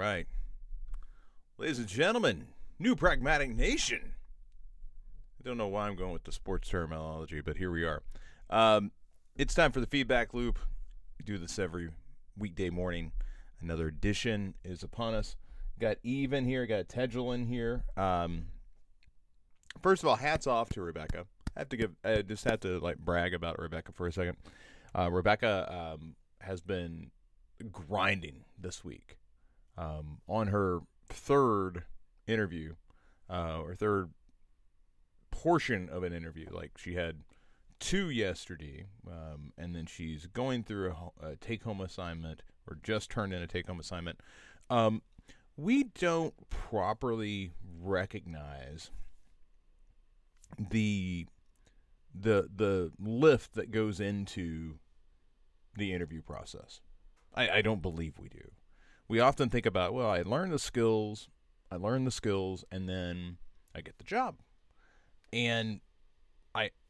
right. Ladies and gentlemen, new Pragmatic Nation. I don't know why I'm going with the sports terminology, but here we are. It's time for the feedback loop. We do this every weekday morning. Another edition is upon us. Got Eve in here, got Tedgel in here. First of all, hats off to Rebecca. I just have to brag about Rebecca for a second. Rebecca has been grinding this week on her third interview or third portion of an interview. Like, she had two yesterday, and then she's going through a take-home assignment, or just turned in a take-home assignment. We don't properly recognize the lift that goes into the interview process. I don't believe we do. We often think about, well, I learn the skills, and then I get the job. And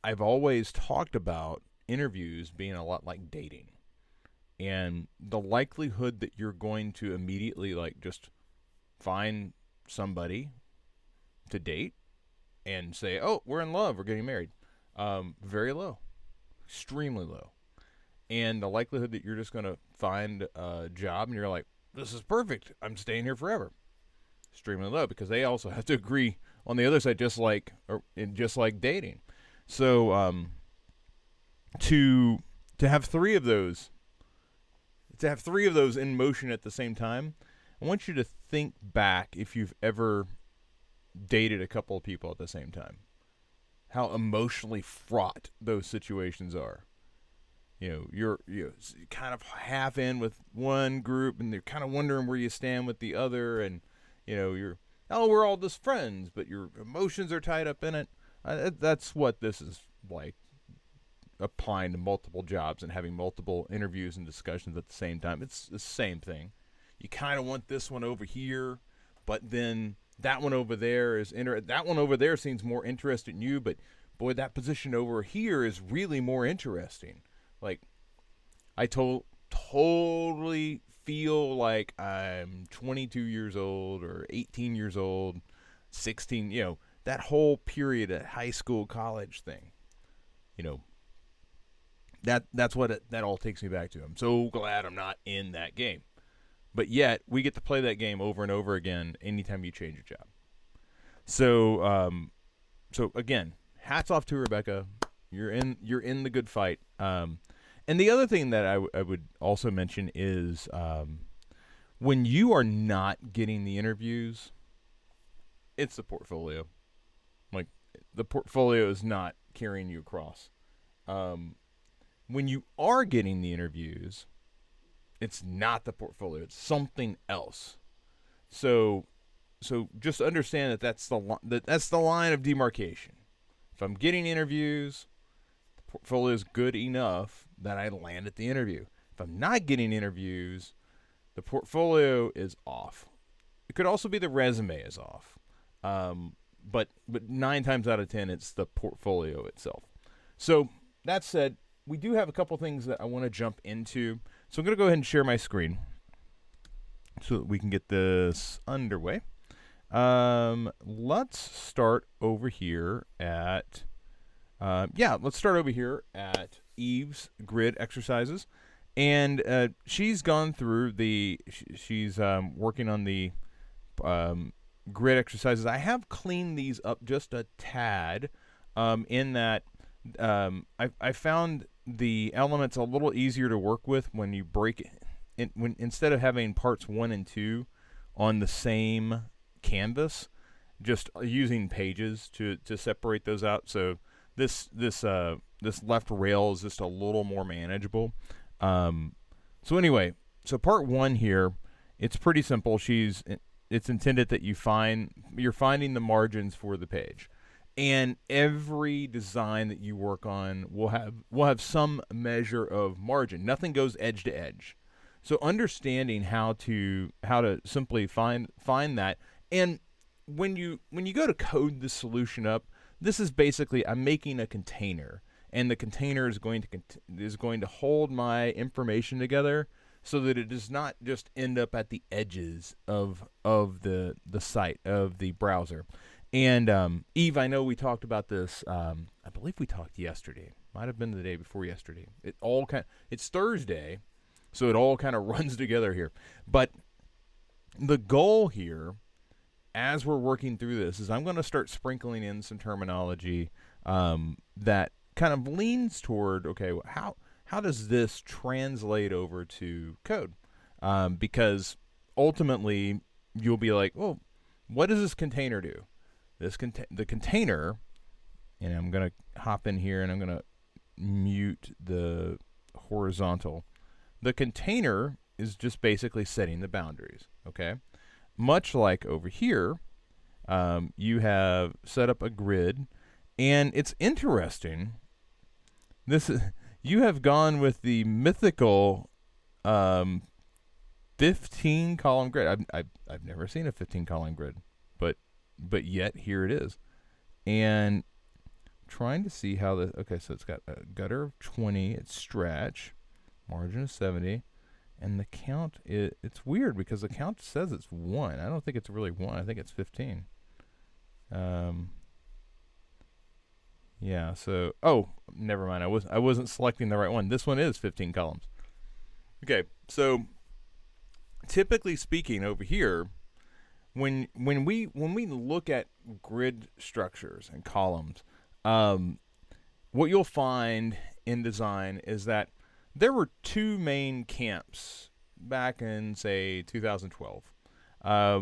I've always talked about interviews being a lot like dating. And the likelihood that you're going to immediately just find somebody to date and say, oh, we're in love, we're getting married, very low, extremely low. And the likelihood that you're just going to find a job and you're like, this is perfect, I'm staying here forever, extremely low, because they also have to agree on the other side, just like dating. So to have three of those in motion at the same time, I want you to think back if you've ever dated a couple of people at the same time, how emotionally fraught those situations are. You're kind of half in with one group, and they're kind of wondering where you stand with the other, and we're all just friends, but your emotions are tied up in it. That's what this is like, applying to multiple jobs and having multiple interviews and discussions at the same time. It's the same thing. You kind of want this one over here, but then that one over there that one over there seems more interested in you, but boy, that position over here is really more interesting. Like, I totally feel like I'm 22 years old or 18 years old, 16, that whole period at high school, college thing. That's what that all takes me back to. I'm so glad I'm not in that game. But yet, we get to play that game over and over again anytime you change your job. So again, hats off to Rebecca. You're in the good fight. And the other thing that I would also mention is when you are not getting the interviews, it's the portfolio. Like, the portfolio is not carrying you across. When you are getting the interviews, it's not the portfolio. It's something else. So just understand that that's the line of demarcation. If I'm getting interviews, the portfolio is good enough that I land at the interview. If I'm not getting interviews, the portfolio is off. It could also be the resume is off. But 9 times out of 10, it's the portfolio itself. So that said, we do have a couple things that I want to jump into. So I'm going to go ahead and share my screen so that we can get this underway. Let's start over here at Eve's grid exercises. And she's gone through she's working on the grid exercises. I have cleaned these up just a tad, in that I found the elements a little easier to work with when you break it, instead of having parts 1 and 2 on the same canvas, just using pages to separate those out. So this left rail is just a little more manageable. So anyway, so part 1 here, it's pretty simple. It's intended that you're finding the margins for the page. And every design that you work on will have some measure of margin. Nothing goes edge to edge. So understanding how to simply find that, and when you go to code the solution up, this is basically, I'm making a container, and the container is going to hold my information together so that it does not just end up at the edges of the site of the browser. And Eve, I know we talked about this. I believe we talked yesterday. Might have been the day before yesterday. It's Thursday, so it all kind of runs together here. But the goal here, as we're working through this, is I'm going to start sprinkling in some terminology that kind of leans toward, okay, how does this translate over to code? Because ultimately, you'll be like, well, what does this container do? The container, and I'm going to hop in here and I'm going to mute the horizontal. The container is just basically setting the boundaries, okay? Much like over here, you have set up a grid, and it's interesting. You have gone with the mythical 15 column grid. I've never seen a 15 column grid, but yet here it is. And trying to see how okay, so it's got a gutter of 20, it's stretch, margin of 70, and the count it's weird because the count says it's 1. I don't think it's really 1. I think it's 15. Yeah, so never mind. I wasn't selecting the right one. This one is 15 columns. Okay, so typically speaking over here, when we look at grid structures and columns, what you'll find in design is that there were two main camps back in, say, 2012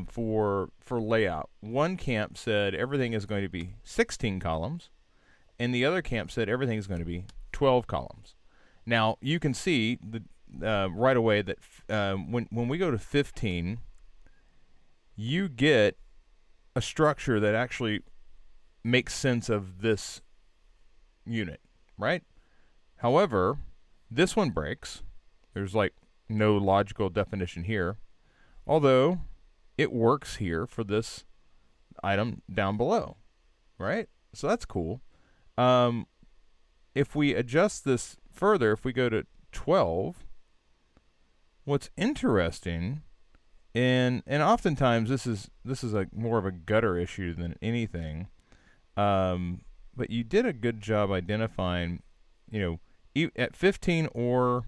for layout. One camp said everything is going to be 16 columns, and the other camp said everything is going to be 12 columns. Now, you can see right away that when we go to 15, you get a structure that actually makes sense of this unit, right? However, this one breaks. There's like no logical definition here, although it works here for this item down below, right? So that's cool. If we adjust this further, if we go to 12, what's interesting, and oftentimes this is more of a gutter issue than anything, but you did a good job identifying, at 15 or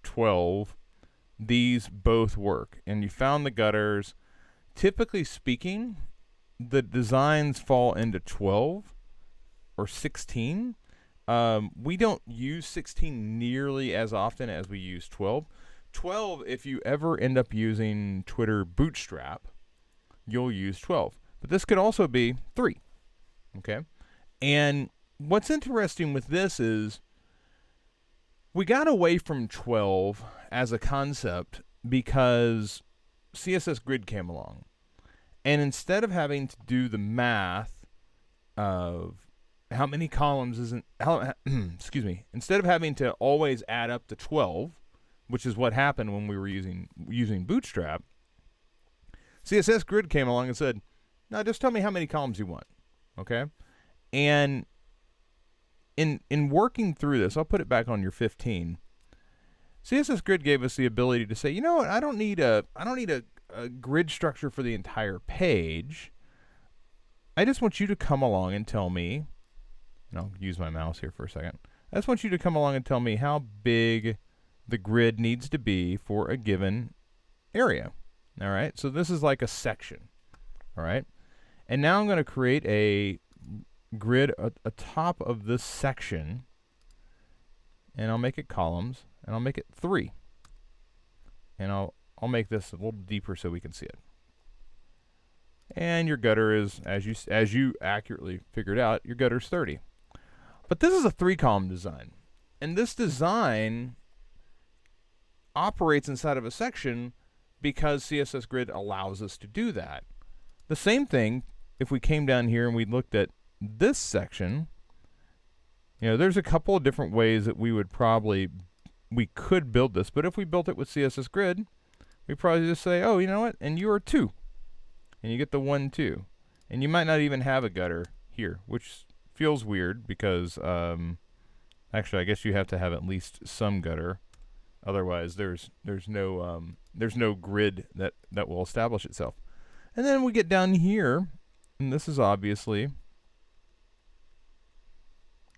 12, these both work, and you found the gutters. Typically speaking, the designs fall into 12 or 16. We don't use 16 nearly as often as we use 12. 12, if you ever end up using Twitter Bootstrap, you'll use 12. But this could also be 3. Okay? And what's interesting with this is we got away from 12 as a concept because CSS Grid came along. And instead of having to do the math of how many columns excuse me, instead of having to always add up to 12, which is what happened when we were using Bootstrap, CSS Grid came along and said, no, just tell me how many columns you want, okay? And in working through this, I'll put it back on your 15. CSS Grid gave us the ability to say, you know what, I don't need a grid structure for the entire page. I just want you to come along and tell me, and I'll use my mouse here for a second. I just want you to come along and tell me how big the grid needs to be for a given area. All right, so this is like a section. All right, and now I'm going to create a grid atop of this section, and I'll make it columns, and I'll make it 3, and I'll make this a little deeper so we can see it. And your gutter is, as you accurately figured out, your gutter's 30. But this is a 3-column design, and this design operates inside of a section because CSS Grid allows us to do that. The same thing if we came down here and we looked at this section. There's a couple of different ways that we could build this, but if we built it with CSS Grid, we probably just say, oh, you know what, and you are 2, and you get the 1, 2, and you might not even have a gutter here, which feels weird because I Actually, I guess you have to have at least some gutter. Otherwise, there's no grid that will establish itself. And then we get down here, and this obviously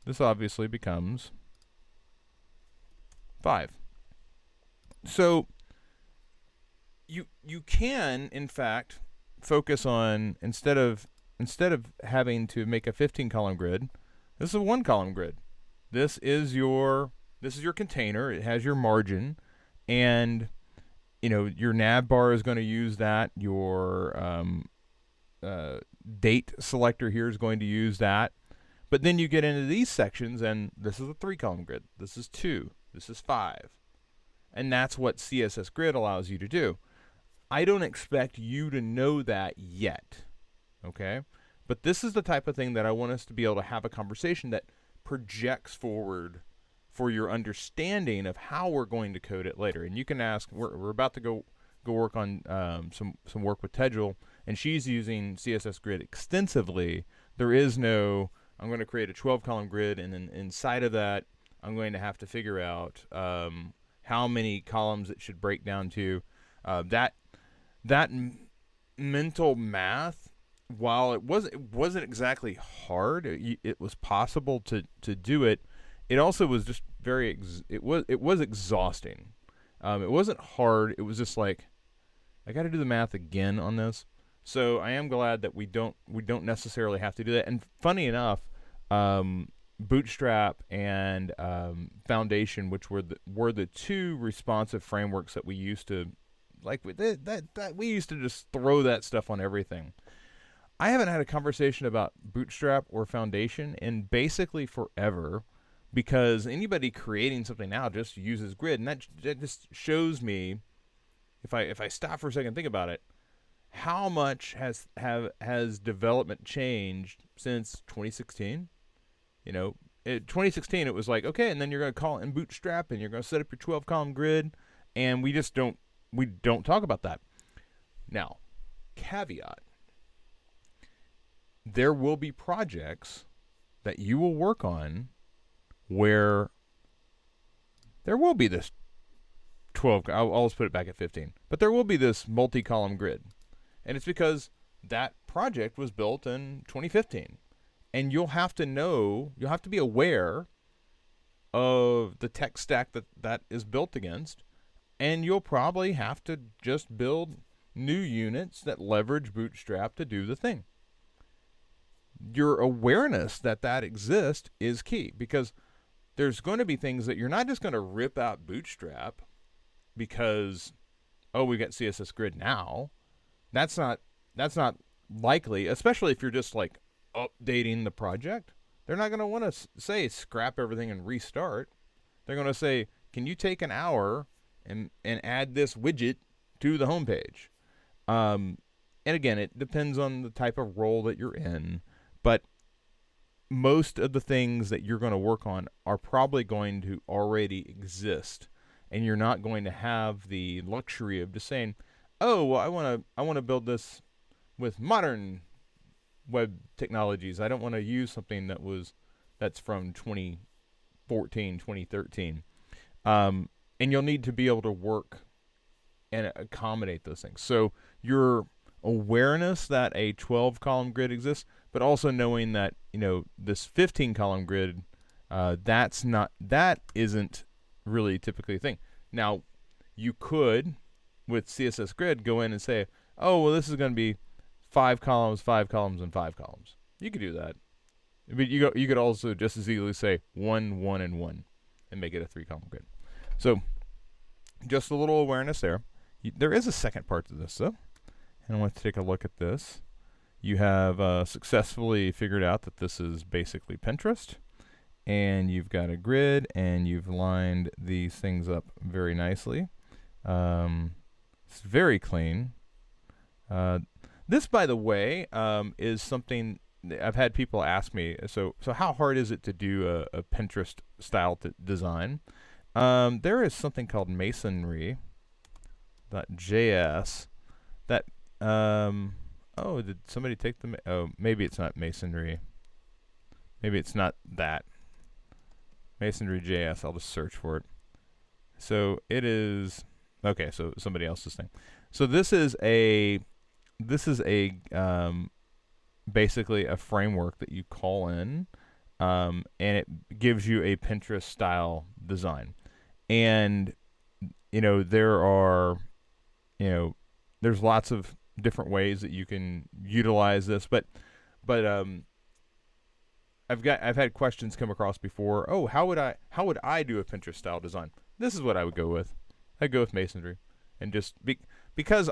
becomes 5. So you can in fact focus on instead of having to make a 15 column grid, this is a 1 column grid. This is your container. It has your margin, and your nav bar is going to use that. Your date selector here is going to use that. But then you get into these sections, and this is a 3 column grid. This is 2. This is 5. And that's what CSS Grid allows you to do. I don't expect you to know that yet, okay? But this is the type of thing that I want us to be able to have a conversation that projects forward for your understanding of how we're going to code it later. And you can ask, we're about to go work on some work with Tejal, and she's using CSS Grid extensively. There is no, I'm going to create a 12 column grid, and then inside of that, I'm going to have to figure out how many columns it should break down to. That mental math, while it wasn't exactly hard, it was possible to do it. It also was just it was exhausting. It wasn't hard. It was just like, I got to do the math again on this. So I am glad that we don't necessarily have to do that. And funny enough, Bootstrap and Foundation, which were the 2 responsive frameworks that we used to like. We used to just throw that stuff on everything. I haven't had a conversation about Bootstrap or Foundation in basically forever, because anybody creating something now just uses Grid, and that just shows me, if I stop for a second and think about it, how much has development changed since 2016. 2016 it was like, okay, and then you're going to call it in Bootstrap, and you're going to set up your 12 column grid, and we don't talk about that. Now, caveat, there will be projects that you will work on where there will be this 12, I'll just put it back at 15, but there will be this multi-column grid. And it's because that project was built in 2015. And you'll have to be aware of the tech stack that is built against, and you'll probably have to just build new units that leverage Bootstrap to do the thing. Your awareness that exists is key, because there's going to be things that you're not just going to rip out Bootstrap because, oh, we got CSS Grid now. That's not likely, especially if you're just like updating the project. They're not going to want to say scrap everything and restart. They're going to say, can you take an hour and add this widget to the homepage? And again, it depends on the type of role that you're in, but most of the things that you're going to work on are probably going to already exist, and you're not going to have the luxury of just saying, oh, well, I want to build this with modern web technologies. I don't want to use something that's from 2014, 2013. And you'll need to be able to work and accommodate those things. So your awareness that a 12 column grid exists, but also knowing that, this 15 column grid, that isn't really typically a thing. Now, you could, with CSS Grid, go in and say, oh, well, this is going to be 5 columns, 5 columns, and 5 columns. You could do that. But you could also just as easily say 1, 1, and 1 and make it a 3 column grid. So just a little awareness there. There is a second part to this, though. And I want to take a look at this. You have successfully figured out that this is basically Pinterest. And you've got a grid, and you've lined these things up very nicely. It's very clean. This, by the way, is something I've had people ask me. So how hard is it to do a Pinterest style design? There is something called masonry.js that oh, did somebody take the maybe it's not masonry. Maybe it's not that. Masonry JS. I'll just search for it. So it is okay. So somebody else's thing. So this is basically a framework that you call in, and it gives you a Pinterest style design. And there's lots of different ways that you can utilize this, but I've had questions come across before. Oh, how would I do a Pinterest style design? This is what I would go with. I'd go with masonry, and just because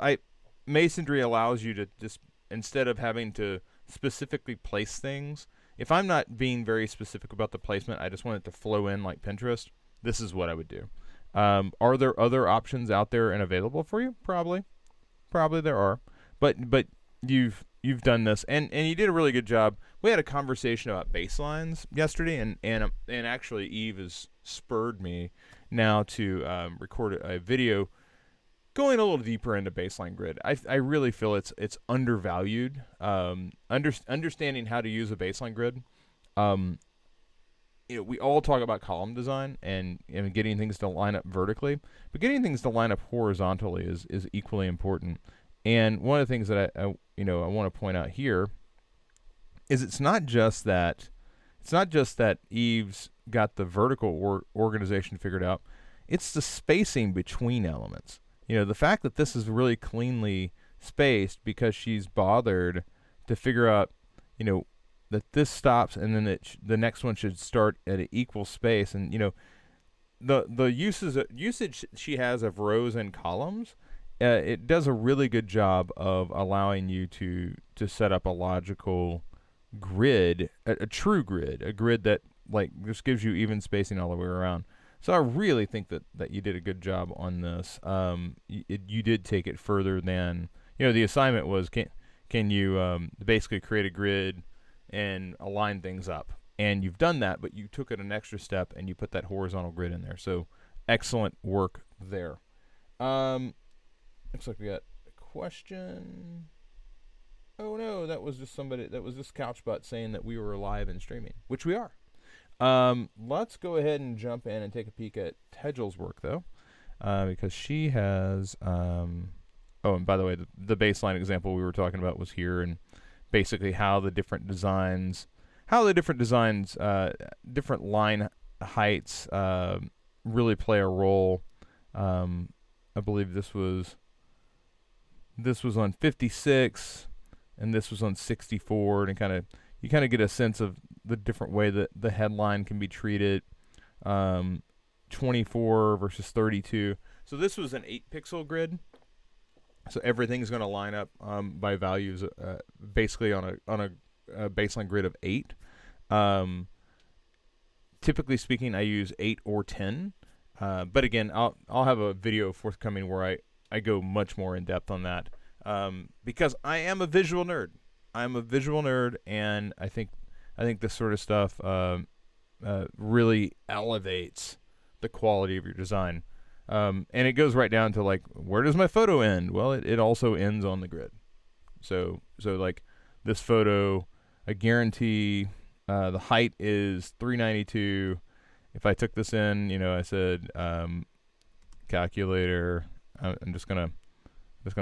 masonry allows you to just, instead of having to specifically place things, if I'm not being very specific about the placement, I just want it to flow in like Pinterest. This is what I would do. Are there other options out there and available for you? Probably there are, but you've done this, and you did a really good job. We had a conversation about baselines yesterday, and actually Eve has spurred me now to record a video going a little deeper into baseline grid. I really feel it's undervalued. Understanding how to use a baseline grid. We all talk about column design and getting things to line up vertically, but getting things to line up horizontally is equally important. And one of the things that I want to point out here is it's not just that Eve's got the vertical organization figured out. It's the spacing between elements. The fact that this is really cleanly spaced because she's bothered to figure out, that this stops and then the next one should start at an equal space. And the usage she has of rows and columns, it does a really good job of allowing you to set up a logical grid, a true grid, a grid that just gives you even spacing all the way around. So I really think that you did a good job on this. You did take it further than the assignment was. Can you basically create a grid and align things up? And you've done that, but you took it an extra step and you put that horizontal grid in there. So excellent work there. Looks like we got a question. Oh no, that was just Couchbot saying that we were live and streaming, which we are. Let's go ahead and jump in and take a peek at Tejel's work though, because she has. Oh, and by the way, the baseline example we were talking about was here, and basically how the different designs, different line heights really play a role. I believe this was on 56, and this was on 64, and you kind of get a sense of the different way that the headline can be treated. 24 versus 32. So this was an 8-pixel grid. So everything's going to line up by values, basically on a baseline grid of 8. Typically speaking, I use 8 or 10. But again, I'll have a video forthcoming where I go much more in depth on that, because I am a visual nerd. And I think this sort of stuff really elevates the quality of your design. And it goes right down to where does my photo end? Well, it also ends on the grid. So this photo, I guarantee the height is 392. If I took this in, I said calculator. I'm just gonna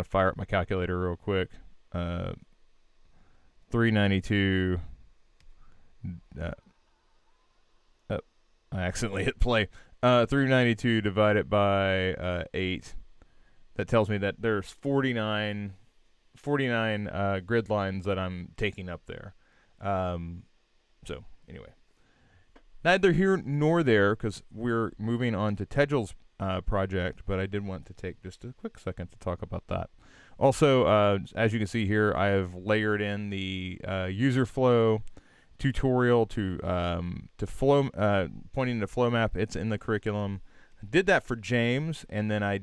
fire up my calculator real quick. 392. I accidentally hit play. 392 divided by 8. That tells me that there's 49 grid lines that I'm taking up there. So anyway, neither here nor there, because we're moving on to Tejel's project, but I did want to take just a quick second to talk about that. Also, as you can see here, I have layered in the user flow tutorial to flow, pointing to flow map. It's in the curriculum. I did that for James, and then I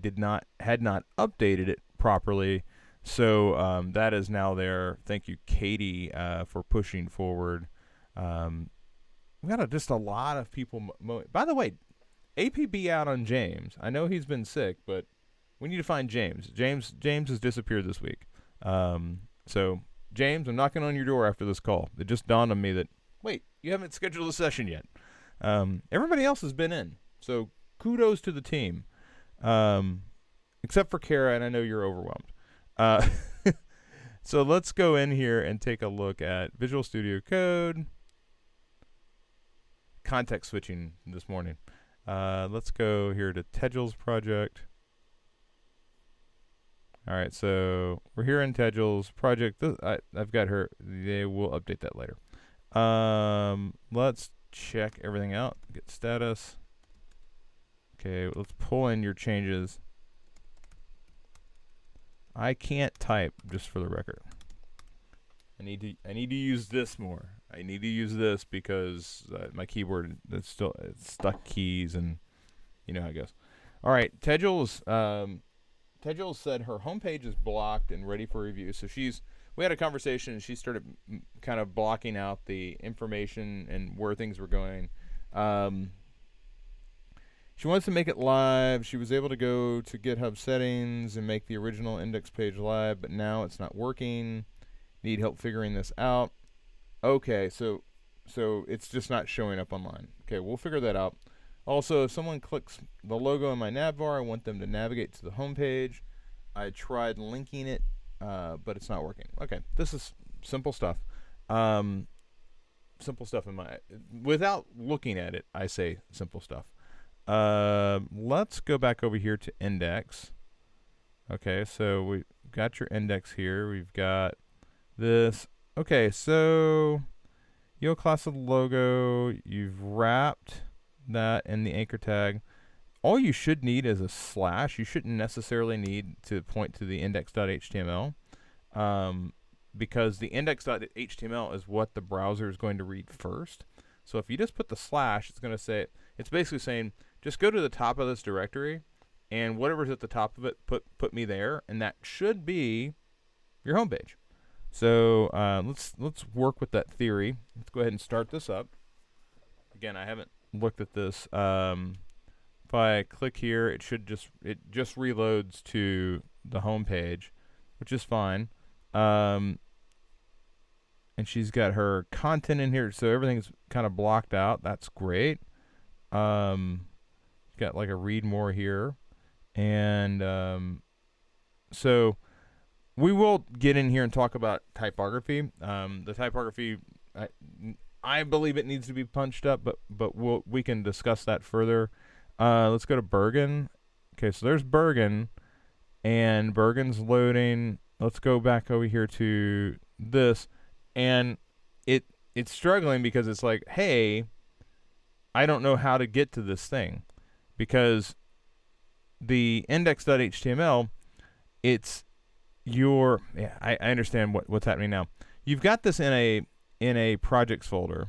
had not updated it properly, so that is now there. Thank you, Katie, for pushing forward. We got just a lot of people. By the way, APB out on James. I know he's been sick, but we need to find James. James has disappeared this week. So James, I'm knocking on your door after this call. It just dawned on me that, wait, you haven't scheduled a session yet. Everybody else has been in, so kudos to the team, except for Kara, and I know you're overwhelmed. Uh, so let's go in here and take a look at Visual Studio Code. Context switching this morning. Let's go here to Tedgel's project. All right, so we're here in Tedgel's project. I've got her. They will update that later. Let's check everything out. Get status. Okay, let's pull in your changes. I can't type, just for the record. I need to use this more. I need to use this because my keyboard it's stuck keys, and you know how it goes. All right, Tedgel's said her homepage is blocked and ready for review. So we had a conversation, and she started kind of blocking out the information and where things were going. She wants to make it live. She was able to go to GitHub settings and make the original index page live, but now it's not working. Need help figuring this out. Okay, so it's just not showing up online. Okay, we'll figure that out. Also, if someone clicks the logo in my nav bar, I want them to navigate to the home page. I tried linking it, but it's not working. Okay, this is simple stuff. Simple stuff without looking at it, I say simple stuff. Let's go back over here to index. Okay, so we've got your index here. We've got this. Okay, so you'll class of the logo. You've wrapped that in the anchor tag. All you should need is a slash. You shouldn't necessarily need to point to the index.html, because the index.html is what the browser is going to read first. So if you just put the slash, it's going to say, it's basically saying, just go to the top of this directory, and whatever's at the top of it, put me there, and that should be your homepage. So let's work with that theory. Let's go ahead and start this up. Again, I haven't looked at this. If I click here, it just reloads to the home page, which is fine. And she's got her content in here, so everything's kind of blocked out. That's great. Got like a read more here, and so we will get in here and talk about typography. The typography, I believe it needs to be punched up, but we can discuss that further. Let's go to Bergen. Okay, so there's Bergen, and Bergen's loading. Let's go back over here to this, and it's struggling because it's like, hey, I don't know how to get to this thing, because the index.html, it's I understand what's happening now. You've got this in a projects folder,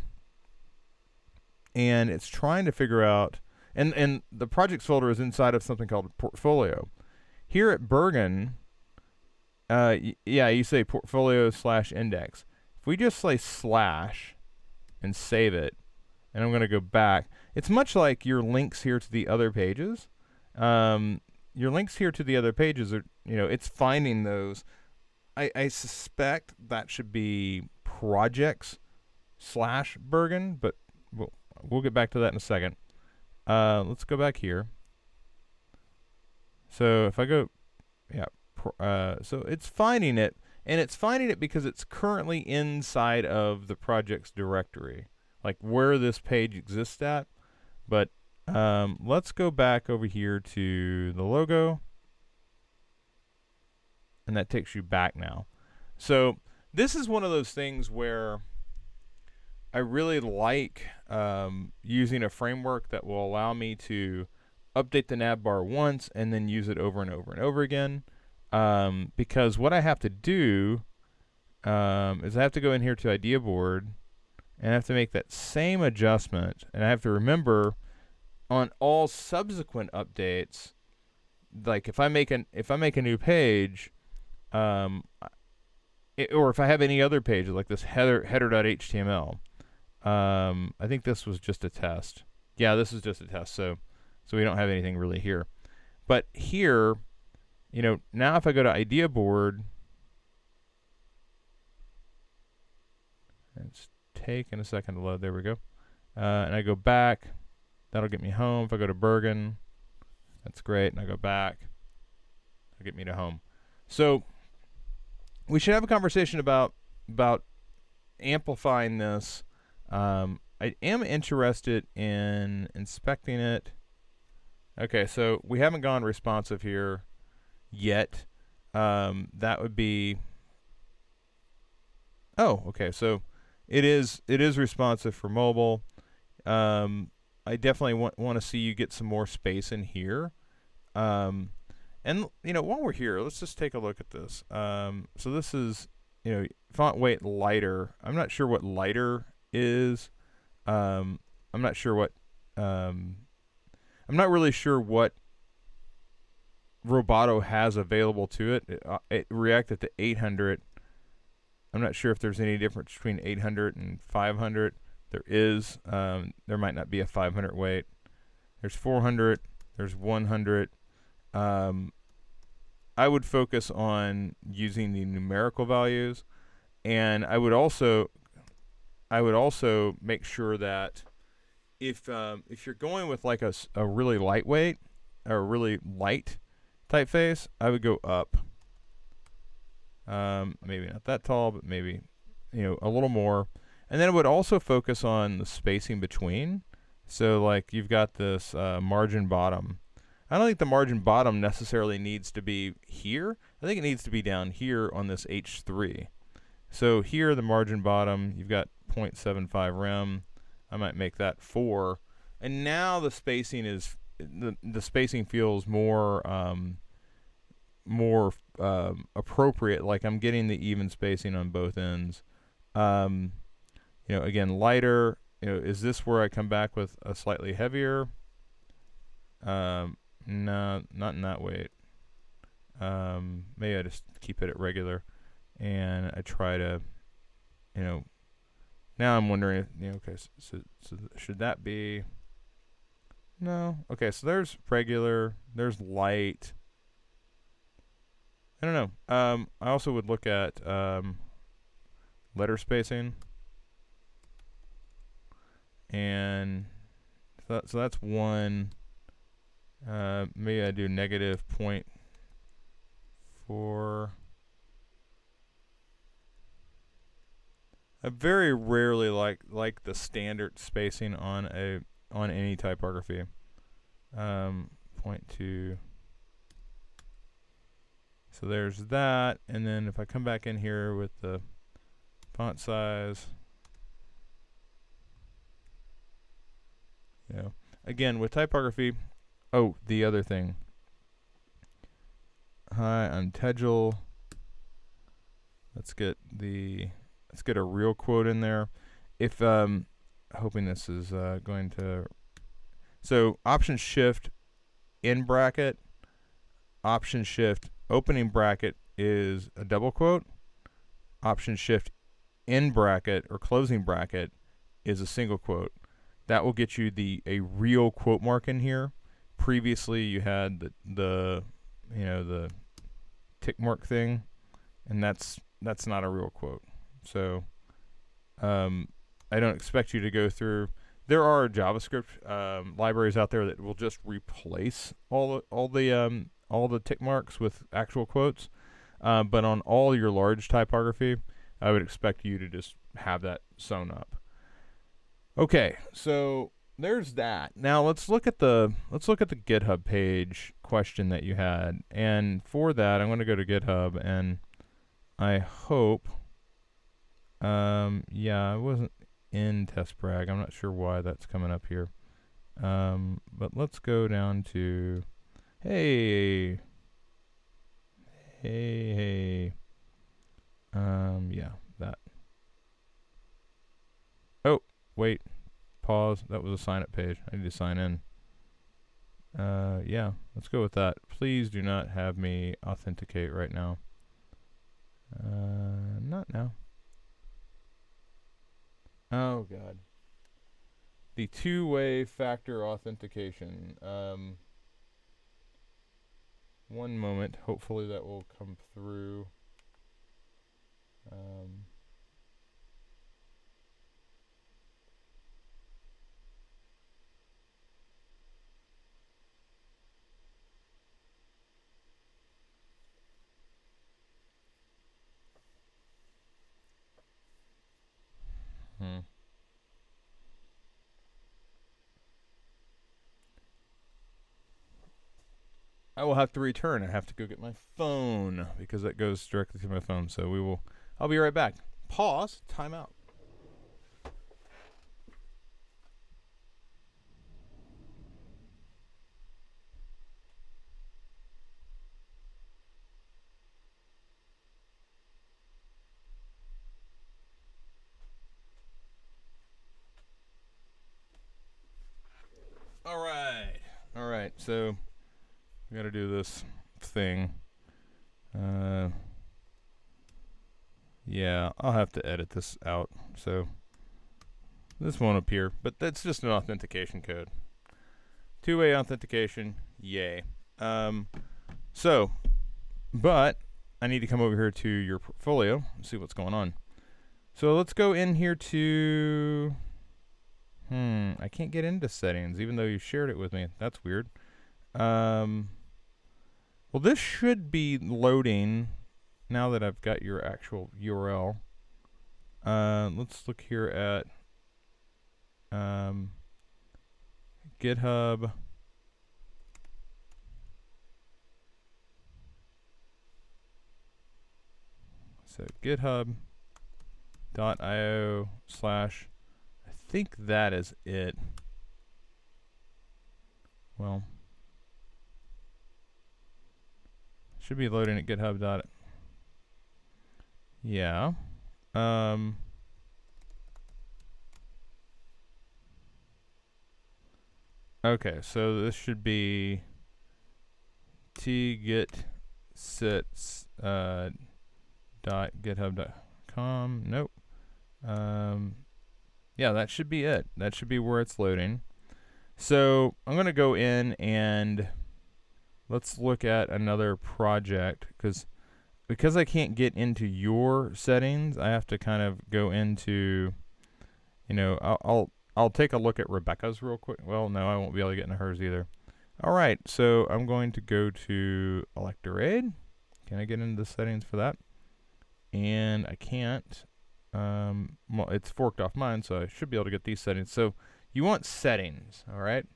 and it's trying to figure out, and the projects folder is inside of something called portfolio. Here at Bergen, you say portfolio/index. If we just say slash and save it, and I'm going to go back, it's much like your links here to the other pages. Your links here to the other pages are, it's finding those. I suspect that should be projects/Bergen, but we'll get back to that in a second. Let's go back here. So if I go, so it's finding it, and it's finding it because it's currently inside of the projects directory, like where this page exists at. But let's go back over here to the logo, and that takes you back now. So this is one of those things where I really like using a framework that will allow me to update the nav bar once and then use it over and over and over again. Because what I have to do is I have to go in here to idea board, and I have to make that same adjustment, and I have to remember on all subsequent updates, like if I make a new page, or if I have any other page like this header.html, I think this was just a test. Yeah, this is just a test, so we don't have anything really here. But here, now if I go to idea board, it's taking a second to load. There we go. and I go back, that'll get me home. If I go to Bergen, that's great, and I go back, that'll get me to home. So we should have a conversation about amplifying this. I am interested in inspecting it. Okay, so we haven't gone responsive here yet. That would be. Oh, okay. So it is responsive for mobile. I definitely want to see you get some more space in here. And while we're here, let's just take a look at this. So this is font weight lighter. I'm not sure what lighter is. I'm not sure what. I'm not really sure what Roboto has available to it. It reacted to 800. I'm not sure if there's any difference between 800 and 500. There is. There might not be a 500 weight. There's 400. There's 100. I would focus on using the numerical values, and I would also make sure that if you're going with like a really lightweight or a really light typeface, I would go up. Maybe not that tall, but maybe a little more. And then I would also focus on the spacing between. So like you've got this margin bottom. I don't think the margin bottom necessarily needs to be here. I think it needs to be down here on this H3. So here, the margin bottom, you've got 0.75 rem. I might make that 4. And now the spacing is the spacing feels more appropriate. Like I'm getting the even spacing on both ends. Again, lighter. Is this where I come back with a slightly heavier? No, not in that weight. Maybe I just keep it at regular, and I try to, Now I'm wondering if, okay, so should that be? No. Okay, so there's regular, there's light. I don't know. I also would look at letter spacing, and so that's 1. Maybe I do negative 0.4. I very rarely like the standard spacing on any typography. 0.2. So there's that, and then if I come back in here with the font size, again with typography. Oh, the other thing. Hi, I'm Tegel. Let's get a real quote in there. If hoping this is going to. So Option Shift in bracket, Option Shift opening bracket is a double quote. Option Shift in bracket or closing bracket is a single quote. That will get you a real quote mark in here. Previously, you had the tick mark thing, and that's not a real quote. So I don't expect you to go through. There are JavaScript libraries out there that will just replace all the tick marks with actual quotes. But on all your large typography, I would expect you to just have that sewn up. Okay, so there's that. Now let's look at the GitHub page question that you had, and for that I'm going to go to GitHub, and I hope, I wasn't in TestBrag. I'm not sure why that's coming up here, but let's go down to hey, that. Oh, wait. Pause. That was a sign up page. I need to sign in. Let's go with that. Please do not have me authenticate right now. Not now. Oh, God. The two-way factor authentication. One moment. Hopefully that will come through. I will have to return. I have to go get my phone because that goes directly to my phone. So I'll be right back. Pause. Time out. All right. All right. So we got to do this thing. Yeah, I'll have to edit this out. So this won't appear, but that's just an authentication code. Two-way authentication. Yay. So, but I need to come over here to your portfolio and see what's going on. So let's go in here to... I can't get into settings, even though you shared it with me. That's weird. Well, this should be loading now that I've got your actual URL. Let's look here at GitHub. So github.io/ I think that is it. Well, should be loading at github. Yeah. Okay, so this should be tgitsits .github.com. Nope. Yeah, that should be it. That should be where it's loading. So I'm going to go in and let's look at another project because I can't get into your settings. I have to kind of go into, you know, I'll take a look at Rebecca's real quick. Well, no, I won't be able to get into hers either. All right, so I'm going to go to Electorade. Can I get into the settings for that? And I can't. Well, it's forked off mine, so I should be able to get these settings. So you want settings, all right?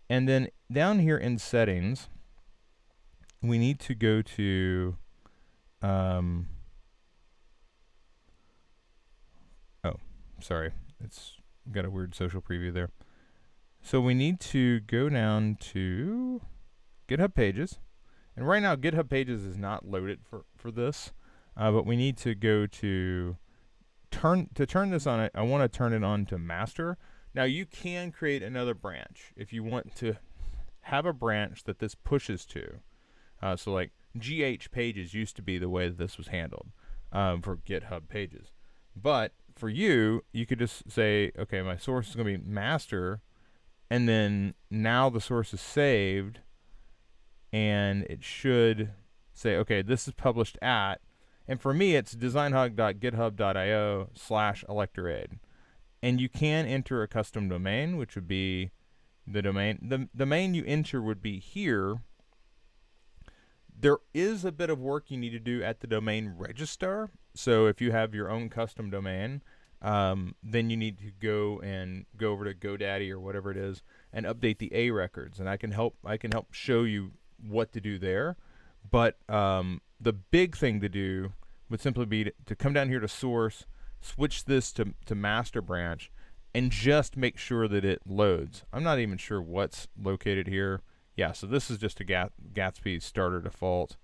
And then down here in settings, we need to go to, oh, sorry. It's got a weird social preview there. So we need to go down to GitHub Pages. And right now, GitHub Pages is not loaded for this. But we need to go to turn this on. I want to turn it on to master. Now you can create another branch if you want to have a branch that this pushes to. So like GH Pages used to be the way that this was handled for GitHub Pages. But for you could just say, okay, my source is going to be master, and then now the source is saved, and it should say, okay, this is published at. And for me, it's designhog.github.io/electorade. And you can enter a custom domain, which would be the domain. The domain you enter would be here. There is a bit of work you need to do at the domain registrar. So if you have your own custom domain, then you need to go over to GoDaddy or whatever it is and update the A records. And I can help show you what to do there. But the big thing to do would simply be to come down here to source, switch this to master branch, and just make sure that it loads. I'm not even sure what's located here. Yeah, so this is just a Gatsby starter default.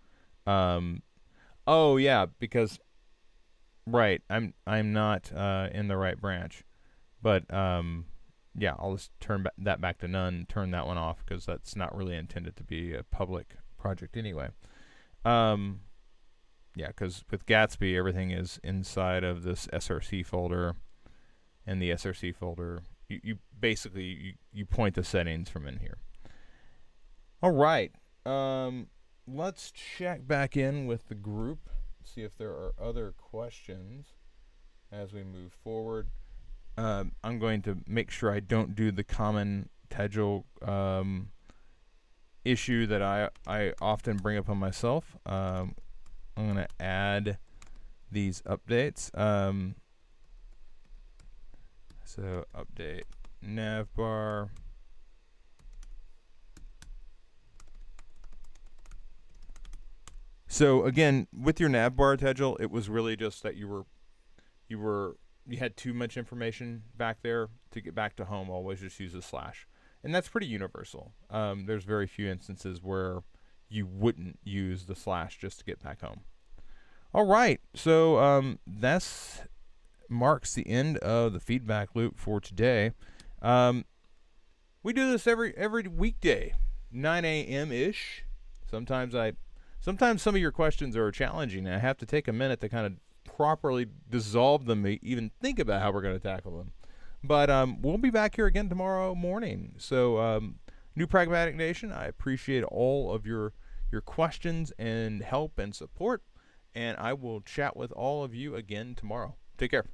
Oh yeah, because right, I'm not in the right branch. But yeah, I'll just turn that back to none, turn that one off because that's not really intended to be a public project anyway. Yeah, because with Gatsby, everything is inside of this SRC folder, and the SRC folder, you basically you point the settings from in here. All right, let's check back in with the group, see if there are other questions as we move forward. I'm going to make sure I don't do the common Tegel issue that I often bring up on myself. I'm going to add these updates. So update navbar. So again, with your navbar, Tegel, it was really just that you had too much information back there. To get back to home, always just use a slash, and that's pretty universal. There's very few instances where you wouldn't use the slash just to get back home. All right, so that's marks the end of the feedback loop for today. We do this every weekday, 9 a.m. ish. Sometimes some of your questions are challenging, and I have to take a minute to kind of properly dissolve them, even think about how we're going to tackle them. But we'll be back here again tomorrow morning. So, New Pragmatic Nation, I appreciate all of your questions and help and support, and I will chat with all of you again tomorrow. Take care.